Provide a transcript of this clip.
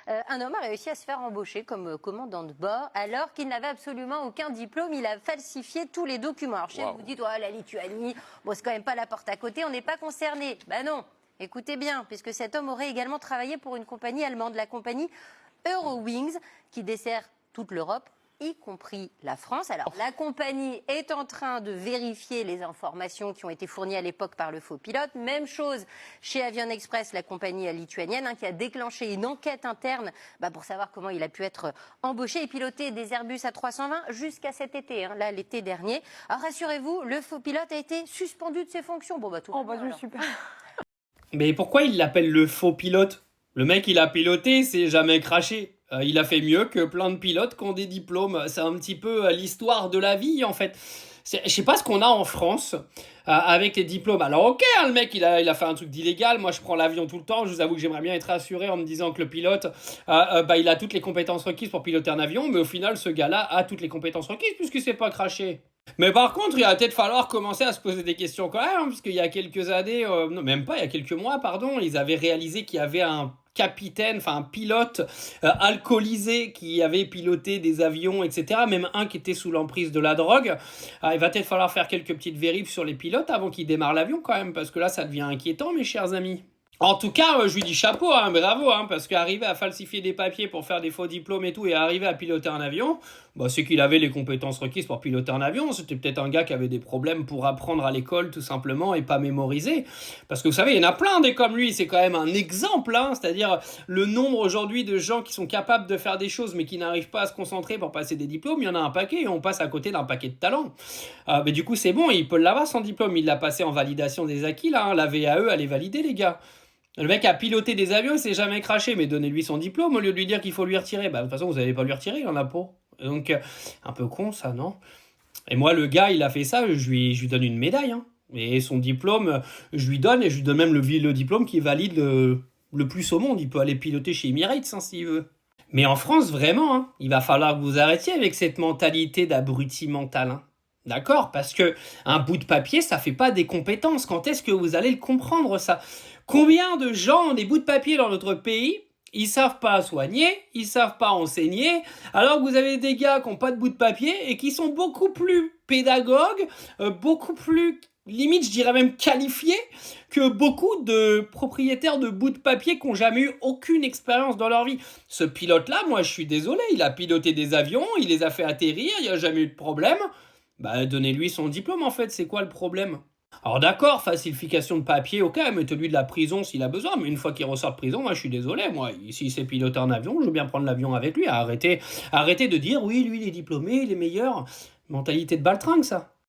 Un homme a réussi à se faire embaucher comme commandant de bord alors qu'il n'avait absolument aucun diplôme. Il a falsifié tous les documents. Alors, chef, vous dites, oh, la Lituanie, bon, c'est quand même pas la porte à côté, on n'est pas concerné. Ben non, écoutez bien, puisque cet homme aurait également travaillé pour une compagnie allemande, la compagnie Eurowings, qui dessert toute l'Europe, y compris la France. Alors, la compagnie est en train de vérifier les informations qui ont été fournies à l'époque par le faux pilote. Même chose chez Avion Express, la compagnie lituanienne, qui a déclenché une enquête interne pour savoir comment il a pu être embauché et piloter des Airbus A320 jusqu'à cet été, là, l'été dernier. Alors, rassurez-vous, le faux pilote a été suspendu de ses fonctions. Bon, tout va bien, alors. Super. Mais pourquoi il l'appelle le faux pilote? Le mec, il a piloté, c'est jamais craché. Il a fait mieux que plein de pilotes qui ont des diplômes. C'est un petit peu l'histoire de la vie, en fait. Je sais pas ce qu'on a en France avec les diplômes. Alors ok, le mec, il a fait un truc d'illégal. Moi, je prends l'avion tout le temps. Je vous avoue que j'aimerais bien être rassuré en me disant que le pilote, il a toutes les compétences requises pour piloter un avion. Mais au final, ce gars-là a toutes les compétences requises puisque c'est pas craché. Mais par contre, il va peut-être falloir commencer à se poser des questions quand même, puisqu'il y a quelques années, non, même pas, il y a quelques mois, pardon, ils avaient réalisé qu'il y avait un capitaine, enfin un pilote alcoolisé qui avait piloté des avions, etc. Même un qui était sous l'emprise de la drogue. Il va peut-être falloir faire quelques petites vérifs sur les pilotes avant qu'ils démarrent l'avion quand même, parce que là, ça devient inquiétant, mes chers amis. En tout cas, je lui dis chapeau, bravo, parce qu'arriver à falsifier des papiers pour faire des faux diplômes et tout, et arriver à piloter un avion, c'est qu'il avait les compétences requises pour piloter un avion. C'était peut-être un gars qui avait des problèmes pour apprendre à l'école, tout simplement, et pas mémoriser. Parce que vous savez, il y en a plein des comme lui, c'est quand même un exemple, c'est-à-dire le nombre aujourd'hui de gens qui sont capables de faire des choses, mais qui n'arrivent pas à se concentrer pour passer des diplômes, il y en a un paquet, et on passe à côté d'un paquet de talents. Mais du coup, c'est bon, il peut l'avoir son diplôme, il l'a passé en validation des acquis, là, la VAE, elle est validée, les gars. Le mec a piloté des avions, il s'est jamais craché, mais donnez-lui son diplôme au lieu de lui dire qu'il faut lui retirer. De toute façon, vous n'allez pas lui retirer, il en a pas. Donc, un peu con, ça, non? Et moi, le gars, il a fait ça, je lui donne une médaille. Et son diplôme, je lui donne, et je lui donne même le diplôme qui valide le plus au monde. Il peut aller piloter chez Emirates, s'il veut. Mais en France, vraiment, il va falloir que vous arrêtiez avec cette mentalité d'abruti mental. D'accord? Parce que un bout de papier, ça fait pas des compétences. Quand est-ce que vous allez le comprendre, ça? Combien de gens ont des bouts de papier dans notre pays? Ils savent pas soigner, ils savent pas enseigner, alors que vous avez des gars qui n'ont pas de bout de papier et qui sont beaucoup plus pédagogues, beaucoup plus, limite, je dirais même qualifiés que beaucoup de propriétaires de bouts de papier qui n'ont jamais eu aucune expérience dans leur vie. Ce pilote-là, moi, je suis désolé, il a piloté des avions, il les a fait atterrir, il n'y a jamais eu de problème. Donnez-lui son diplôme, en fait, c'est quoi le problème? Alors d'accord, falsification de papier, ok, mettez-lui de la prison s'il a besoin, mais une fois qu'il ressort de prison, moi je suis désolé, s'il sait piloter un avion, je veux bien prendre l'avion avec lui, arrêtez de dire, oui, lui il est diplômé, il est meilleur. Mentalité de baltringue, ça.